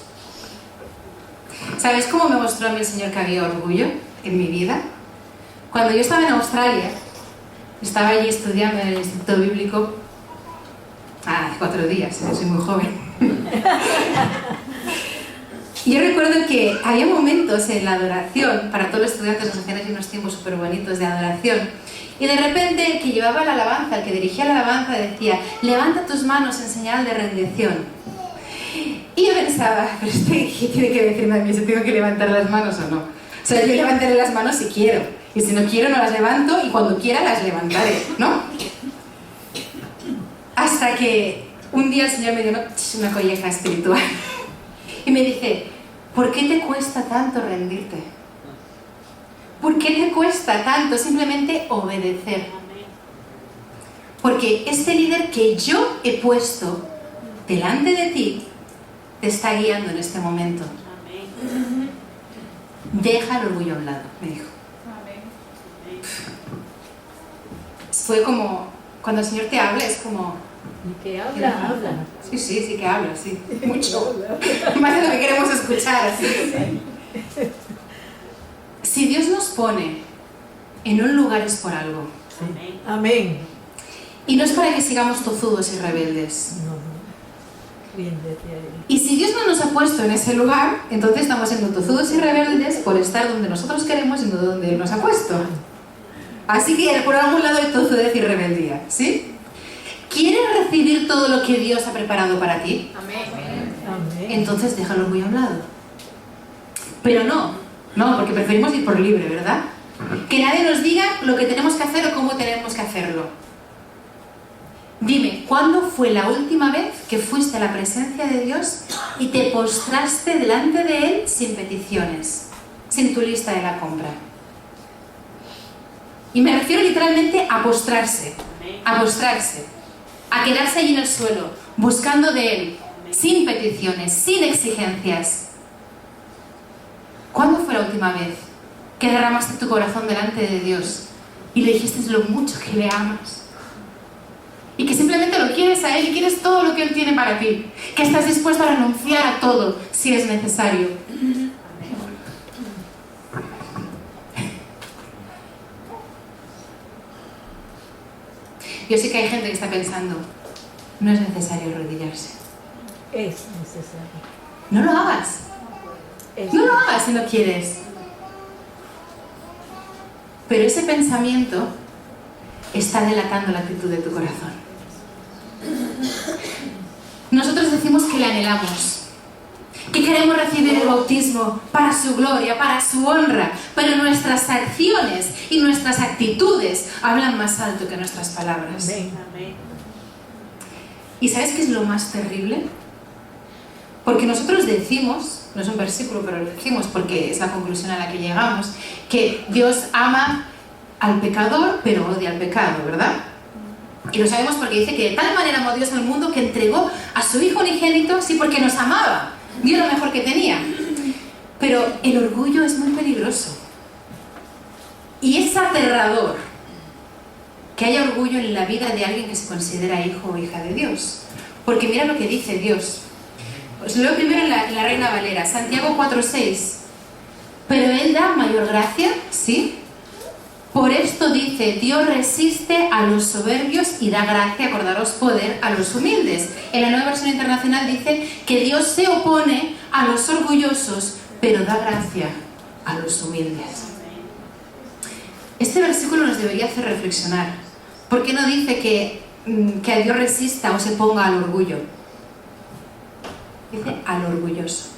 ¿Sabes cómo me mostró a mí el Señor que había orgullo en mi vida? Cuando yo estaba en Australia, estaba allí estudiando en el Instituto Bíblico, hace 4 días, soy muy joven. Yo recuerdo que había momentos en la adoración, para todos los estudiantes nos hacían allí unos tiempos súper bonitos de adoración, y de repente el que llevaba la alabanza, el que dirigía la alabanza decía, levanta tus manos en señal de rendición. Y yo pensaba, pero ¿qué tiene que decirme a mí si tengo que levantar las manos o no? O sea, yo levantaré las manos si quiero, y si no quiero no las levanto, y cuando quiera las levantaré, ¿no? Hasta que un día el Señor me dio una colleja espiritual y me dice, ¿por qué te cuesta tanto rendirte? ¿Por qué te cuesta tanto simplemente obedecer? Porque este líder que yo he puesto delante de ti te está guiando en este momento. Deja el orgullo a un lado, me dijo. Fue como, cuando el Señor te habla, es como... Y que habla. Sí que habla, sí. Mucho. Más de lo que queremos escuchar. Sí. Si Dios nos pone en un lugar es por algo. Sí. Amén. Y no es para que sigamos tozudos y rebeldes. No. Ríndete a Él. Y si Dios no nos ha puesto en ese lugar, entonces estamos siendo tozudos y rebeldes por estar donde nosotros queremos y no donde Él nos ha puesto. Así que por algún lado hay tozudez y rebeldía, ¿sí? ¿Quieres recibir todo lo que Dios ha preparado para ti? Amén. Entonces déjalo muy a un lado. Pero no, porque preferimos ir por libre, ¿verdad? Que nadie nos diga lo que tenemos que hacer o cómo tenemos que hacerlo. Dime, ¿cuándo fue la última vez que fuiste a la presencia de Dios y te postraste delante de Él sin peticiones, sin tu lista de la compra? Y me refiero literalmente a postrarse, a quedarse allí en el suelo, buscando de Él, sin peticiones, sin exigencias. ¿Cuándo fue la última vez que derramaste tu corazón delante de Dios y le dijiste lo mucho que le amas? Y que simplemente lo quieres a Él y quieres todo lo que Él tiene para ti. Que estás dispuesto a renunciar a todo si es necesario. Yo sé que hay gente que está pensando, no es necesario arrodillarse. Es necesario. No lo hagas. Es No lo hagas si no quieres. Pero ese pensamiento está delatando la actitud de tu corazón. Nosotros decimos que le anhelamos, que queremos recibir el bautismo para su gloria, para su honra, pero nuestras acciones y nuestras actitudes hablan más alto que nuestras palabras. Amén. ¿Y sabes qué es lo más terrible? Porque nosotros decimos, no es un versículo, pero lo decimos porque es la conclusión a la que llegamos, que Dios ama al pecador, pero odia al pecado, ¿verdad? Y lo sabemos porque dice que de tal manera amó Dios al mundo que entregó a su Hijo unigénito, sí, porque nos amaba, dio lo mejor que tenía. Pero el orgullo es muy peligroso. Y es aterrador que haya orgullo en la vida de alguien que se considera hijo o hija de Dios. Porque mira lo que dice Dios. Os leo primero en la Reina Valera, Santiago 4:6. Pero Él da mayor gracia, ¿sí? Por esto dice, Dios resiste a los soberbios y da gracia, acordaros, poder a los humildes. En la Nueva Versión Internacional dice que Dios se opone a los orgullosos, pero da gracia a los humildes. Este versículo nos debería hacer reflexionar. ¿Por qué no dice que a Dios resista o se ponga al orgullo? Dice al orgulloso.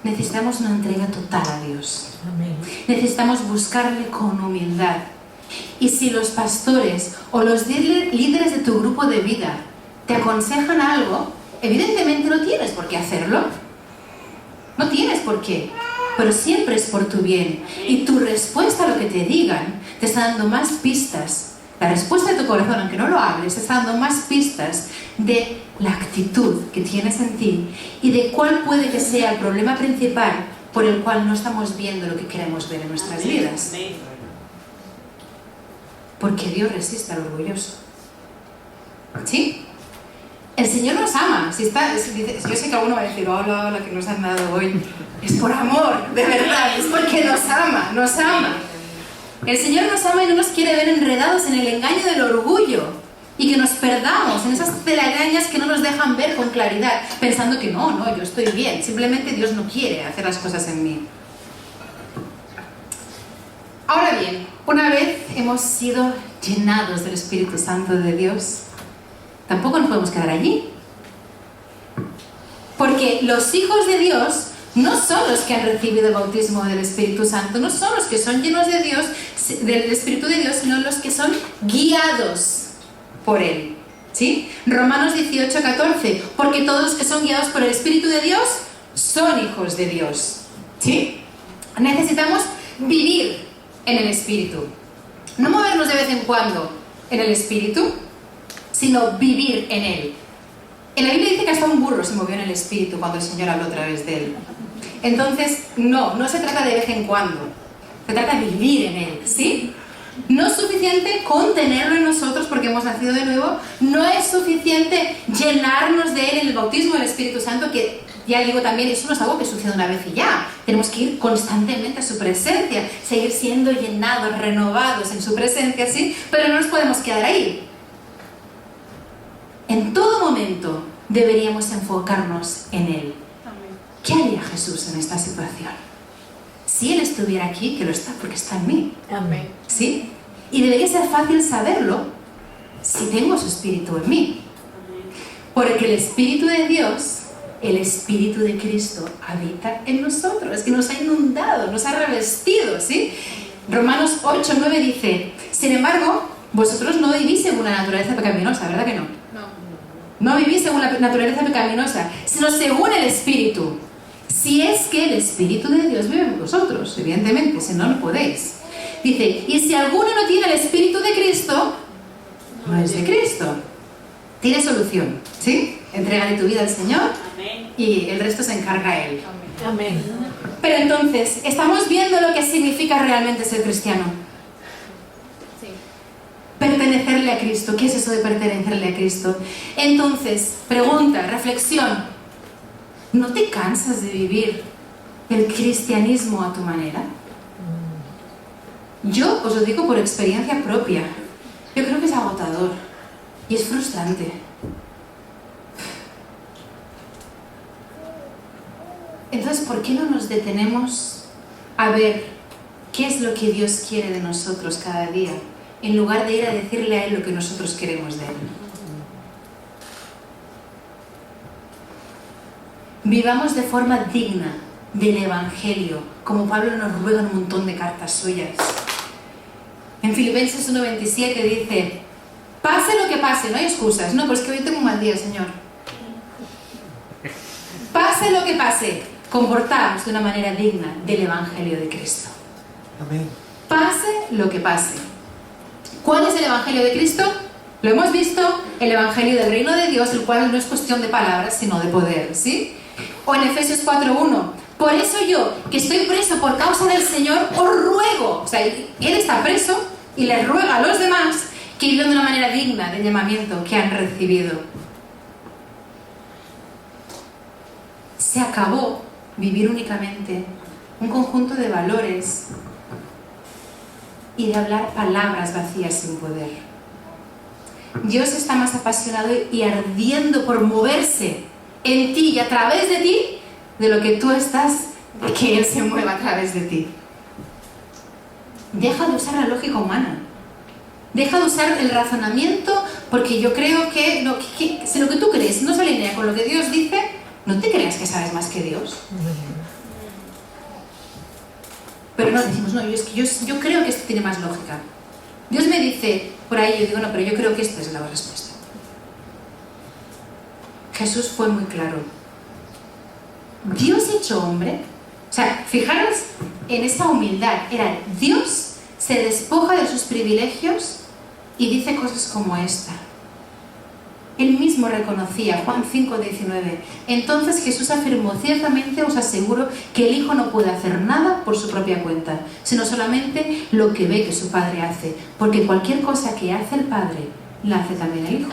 Necesitamos una entrega total a Dios. Amén. Necesitamos buscarle con humildad. Y si los pastores o los líderes de tu grupo de vida te aconsejan algo, evidentemente no tienes por qué hacerlo. No tienes por qué. Pero siempre es por tu bien. Y tu respuesta a lo que te digan te está dando más pistas. La respuesta de tu corazón, aunque no lo hables, te está dando más pistas de la actitud que tienes en ti y de cuál puede que sea el problema principal por el cual no estamos viendo lo que queremos ver en nuestras vidas. Porque Dios resiste al orgulloso. ¿Sí? El Señor nos ama. Yo sé que alguno va a decir, hola, la que nos han dado hoy. Es por amor, de verdad, es porque nos ama, nos ama. El Señor nos ama y no nos quiere ver enredados en el engaño del orgullo y que nos perdamos en esas telarañas que no nos dejan ver con claridad, pensando que no, yo estoy bien, simplemente Dios no quiere hacer las cosas en mí. Ahora bien, una vez hemos sido llenados del Espíritu Santo de Dios, tampoco nos podemos quedar allí. Porque los hijos de Dios no son los que han recibido el bautismo del Espíritu Santo, no son los que son llenos de Dios, del Espíritu de Dios, sino los que son guiados por Él. ¿Sí? Romanos 18:14, porque todos los que son guiados por el Espíritu de Dios son hijos de Dios. ¿Sí? Necesitamos vivir en el Espíritu. No movernos de vez en cuando en el Espíritu, sino vivir en Él. En la Biblia dice que hasta un burro se movió en el Espíritu cuando el Señor habló a través de él. Entonces, no se trata de vez en cuando. Se trata de vivir en Él, ¿sí? No es suficiente con tenerlo en nosotros porque hemos nacido de nuevo. No es suficiente llenarnos de Él en el bautismo del Espíritu Santo, que ya digo también, eso no es algo que sucede una vez y ya. Tenemos que ir constantemente a su presencia, seguir siendo llenados, renovados en su presencia, ¿sí? Pero no nos podemos quedar ahí. En todo momento deberíamos enfocarnos en Él. ¿Qué haría Jesús en esta situación? Si Él estuviera aquí, que lo está porque está en mí. Amén. ¿Sí? Y debería ser fácil saberlo si tengo su Espíritu en mí. Porque el Espíritu de Dios, el Espíritu de Cristo, habita en nosotros. Es que nos ha inundado, nos ha revestido, ¿sí? Romanos 8:9 dice, sin embargo, vosotros no vivís según una naturaleza pecaminosa, ¿verdad que no? No vivís según la naturaleza pecaminosa, sino según el Espíritu. Si es que el Espíritu de Dios vive en vosotros, evidentemente, si no, no podéis. Dice, y si alguno no tiene el Espíritu de Cristo, no es de Cristo. Tiene solución, ¿sí? Entrégale tu vida al Señor y el resto se encarga Él. Amén. Pero entonces, ¿estamos viendo lo que significa realmente ser cristiano? Pertenecerle a Cristo. ¿Qué es eso de pertenecerle a Cristo? Entonces, pregunta, reflexión. ¿No te cansas de vivir el cristianismo a tu manera? Yo os lo digo por experiencia propia. Yo creo que es agotador y es frustrante. Entonces, ¿por qué no nos detenemos a ver qué es lo que Dios quiere de nosotros cada día, en lugar de ir a decirle a Él lo que nosotros queremos de Él? Vivamos de forma digna del Evangelio, como Pablo nos ruega en un montón de cartas suyas. En Filipenses 1:27 dice: pase lo que pase, no hay excusas. No, pues que hoy tengo un mal día, Señor. Pase lo que pase, comportaos de una manera digna del Evangelio de Cristo. Amén. Pase lo que pase. ¿Cuál es el Evangelio de Cristo? Lo hemos visto, el Evangelio del Reino de Dios, el cual no es cuestión de palabras, sino de poder, ¿sí? O en Efesios 4:1, por eso yo, que estoy preso por causa del Señor, os ruego, o sea, Él está preso y le ruega a los demás que vivan de una manera digna del llamamiento que han recibido. Se acabó vivir únicamente un conjunto de valores y de hablar palabras vacías sin poder. Dios está más apasionado y ardiendo por moverse en ti y a través de ti de lo que tú estás, de que Él se mueva a través de ti. Deja de usar la lógica humana. Deja de usar el razonamiento, porque yo creo que si lo que tú crees no se alinea con lo que Dios dice, no te creas que sabes más que Dios. Pero no, decimos, no, yo creo que esto tiene más lógica. Dios me dice por ahí, yo digo, no, pero yo creo que esta es la respuesta. Jesús fue muy claro. Dios hecho hombre, o sea, fijaros en esa humildad, era Dios se despoja de sus privilegios y dice cosas como esta. Él mismo reconocía, Juan 5:19, entonces Jesús afirmó: ciertamente os aseguro que el Hijo no puede hacer nada por su propia cuenta, sino solamente lo que ve que su Padre hace, porque cualquier cosa que hace el Padre, la hace también el Hijo.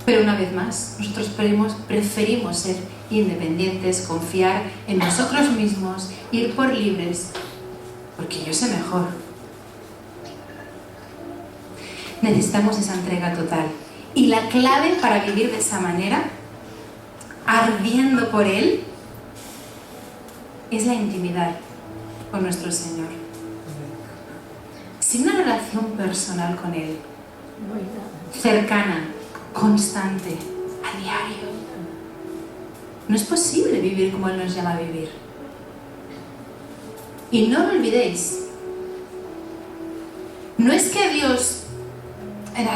Pero una vez más, nosotros preferimos ser independientes, confiar en nosotros mismos, ir por libres, porque yo sé mejor. Necesitamos esa entrega total. Y la clave para vivir de esa manera, ardiendo por Él, es la intimidad con nuestro Señor. Sin una relación personal con Él, cercana, constante, a diario, no es posible vivir como Él nos llama a vivir. Y no lo olvidéis, no es que a Dios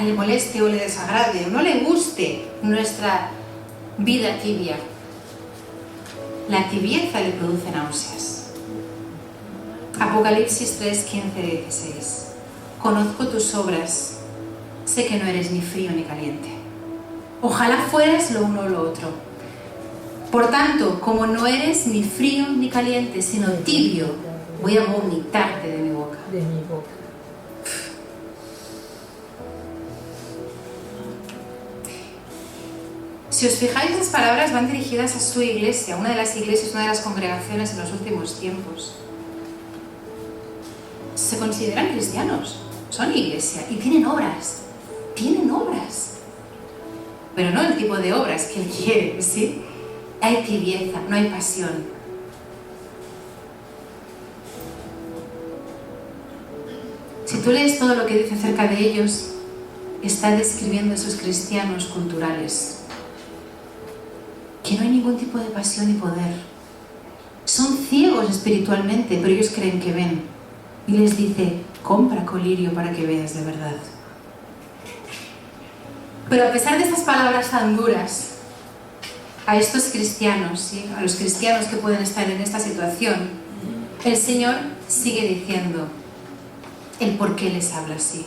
le moleste o le desagrade o no le guste nuestra vida tibia. La tibieza le produce náuseas. Apocalipsis 3:15-16. Conozco tus obras, sé que no eres ni frío ni caliente. Ojalá fueras lo uno o lo otro. Por tanto, como no eres ni frío ni caliente, sino tibio, voy a vomitarte de mi boca. De mi boca. Si os fijáis, esas palabras van dirigidas a su iglesia, una de las iglesias, una de las congregaciones en los últimos tiempos. Se consideran cristianos, son iglesia y tienen obras, pero no el tipo de obras que Él quiere, ¿sí? Hay tibieza, no hay pasión. Si tú lees todo lo que dice acerca de ellos, está describiendo a esos cristianos culturales, que no hay ningún tipo de pasión y poder. Son ciegos espiritualmente, pero ellos creen que ven. Y les dice: compra colirio para que veas de verdad. Pero a pesar de estas palabras tan duras, a estos cristianos, ¿sí?, a los cristianos que pueden estar en esta situación, el Señor sigue diciendo el por qué les habla así.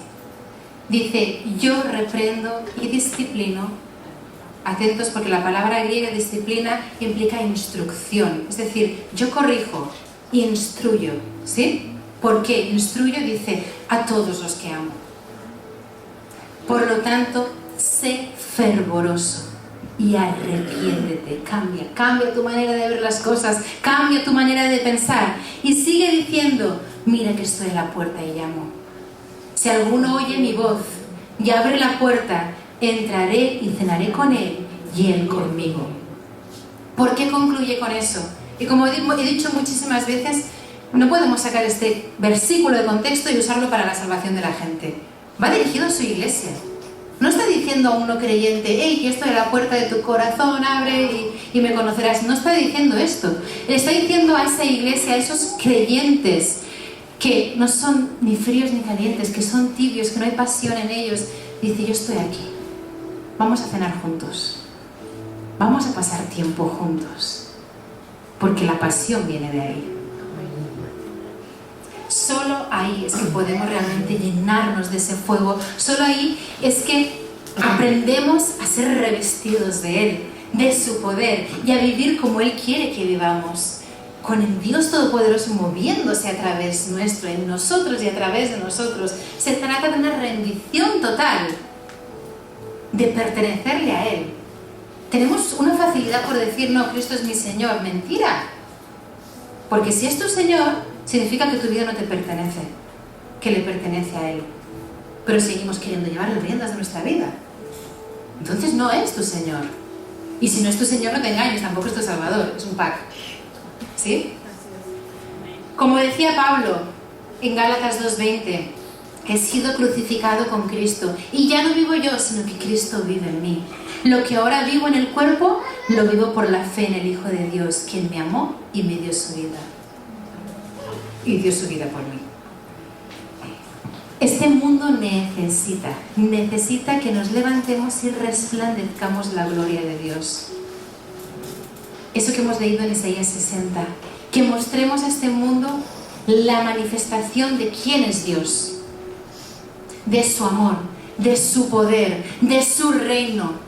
Dice: yo reprendo y disciplino. Atentos, porque la palabra griega disciplina implica instrucción, es decir, yo corrijo y instruyo, ¿sí? ¿Por qué? Instruyo, dice, a todos los que amo. Por lo tanto, sé fervoroso. y arrepiéntete. Cambia tu manera de ver las cosas, cambia tu manera de pensar y sigue diciendo, mira que estoy a la puerta y llamo. Si alguno oye mi voz y abre la puerta, entraré y cenaré con él y él conmigo. ¿Por qué concluye con eso? Y como he dicho muchísimas veces, no podemos sacar este versículo de contexto y usarlo para la salvación de la gente. Va dirigido a su iglesia. No está diciendo a un no creyente, hey, que estoy a la puerta de tu corazón, abre y me conocerás. No está diciendo esto. Está diciendo a esa iglesia, a esos creyentes que no son ni fríos ni calientes, que son tibios, que no hay pasión en ellos. Dice, yo estoy aquí. Vamos a cenar juntos. Vamos a pasar tiempo juntos. Porque la pasión viene de ahí. Solo ahí es que podemos realmente llenarnos de ese fuego. Solo ahí es que aprendemos a ser revestidos de Él, de su poder y a vivir como Él quiere que vivamos. Con el Dios Todopoderoso moviéndose a través nuestro, en nosotros y a través de nosotros. Se trata de una rendición total, de pertenecerle a Él. Tenemos una facilidad por decir, no, Cristo es mi Señor. Mentira. Porque si es tu Señor, significa que tu vida no te pertenece, que le pertenece a Él. Pero seguimos queriendo llevar las riendas de nuestra vida. Entonces no es tu Señor. Y si no es tu Señor, no te engañes, tampoco es tu Salvador, es un pack. ¿Sí? Como decía Pablo en Gálatas 2:20, he sido crucificado con Cristo y ya no vivo yo, sino que Cristo vive en mí. Lo que ahora vivo en el cuerpo, lo vivo por la fe en el Hijo de Dios, quien me amó y me dio su vida. Y dio su vida por mí. Este mundo necesita que nos levantemos y resplandezcamos la gloria de Dios. Eso que hemos leído en Isaías 60, que mostremos a este mundo la manifestación de quién es Dios, de su amor, de su poder, de su reino.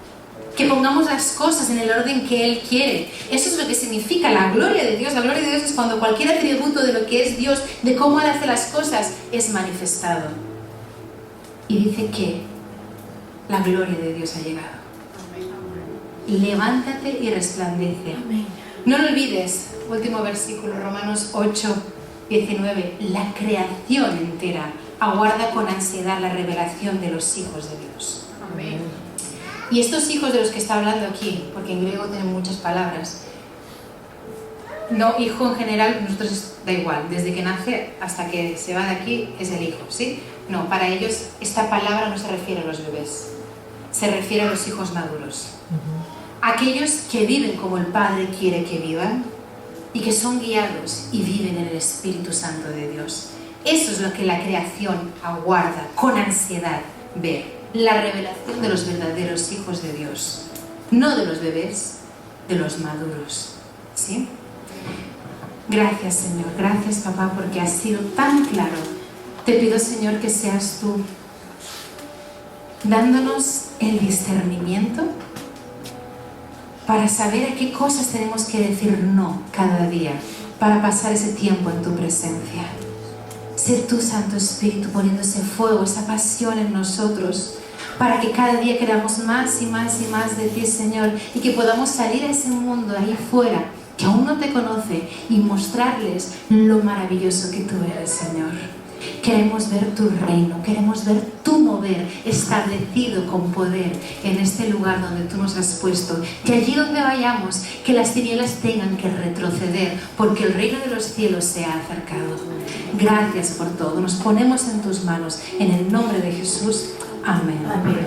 Que pongamos las cosas en el orden que Él quiere. Eso es lo que significa la gloria de Dios. La gloria de Dios es cuando cualquier atributo de lo que es Dios, de cómo Él hace las cosas, es manifestado. Y dice que la gloria de Dios ha llegado. Levántate y resplandece. Amén. No lo olvides, último versículo, Romanos 8:19. La creación entera aguarda con ansiedad la revelación de los hijos de Dios. Amén. Y estos hijos de los que está hablando aquí, porque en griego tienen muchas palabras, no, hijo en general, nosotros da igual, desde que nace hasta que se va de aquí es el hijo, ¿sí? No, para ellos esta palabra no se refiere a los bebés, se refiere a los hijos maduros. Aquellos que viven como el Padre quiere que vivan y que son guiados y viven en el Espíritu Santo de Dios. Eso es lo que la creación aguarda con ansiedad ver. La revelación de los verdaderos hijos de Dios, no de los bebés, de los maduros. ¿Sí? Gracias, Señor, gracias, papá, porque has sido tan claro. Te pido, Señor, que seas tú dándonos el discernimiento para saber a qué cosas tenemos que decir no cada día para pasar ese tiempo en tu presencia. Sé tú, Santo Espíritu, poniendo ese fuego, esa pasión en nosotros, para que cada día queramos más y más y más de ti, Señor, y que podamos salir a ese mundo ahí fuera, que aún no te conoce, y mostrarles lo maravilloso que tú eres, Señor. Queremos ver tu reino, queremos ver tu mover establecido con poder en este lugar donde tú nos has puesto. Que allí donde vayamos, que las tinieblas tengan que retroceder, porque el reino de los cielos se ha acercado. Gracias por todo. Nos ponemos en tus manos. En el nombre de Jesús. Amén. Amén.